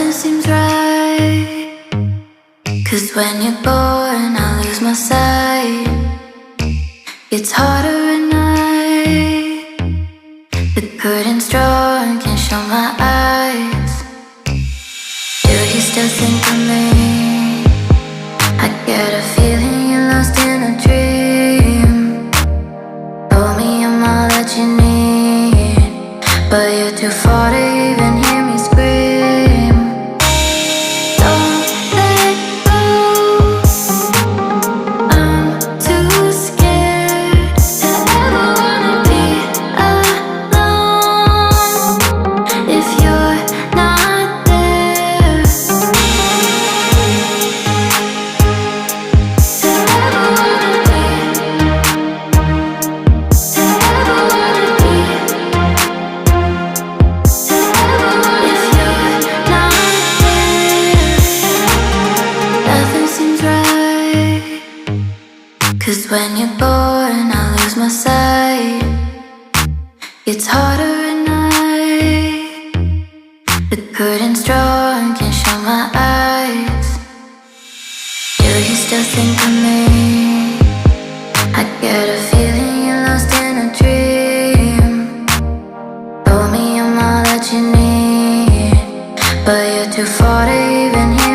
Nothing seems right, 'cause when you're born I lose my sight. It's harder at night, the curtain's drawn, can't show my eyes. Do you still think of me? I get a feeling you're lost in a dream. Told me I'm all that you need, but you're too far to even hear me scream. Don't let go, I'm too scared to ever wanna be alone if you're not there. To ever wanna be, to ever wanna be, to ever wanna if you're not there. Nothing seems right, 'cause when you're born I lose my sight. It's harder at night, the curtain's drawn, can't show my eyes. Do you still think of me? I get a feeling you're lost in a dream. Told me I'm all that you need, but you're too far to even hear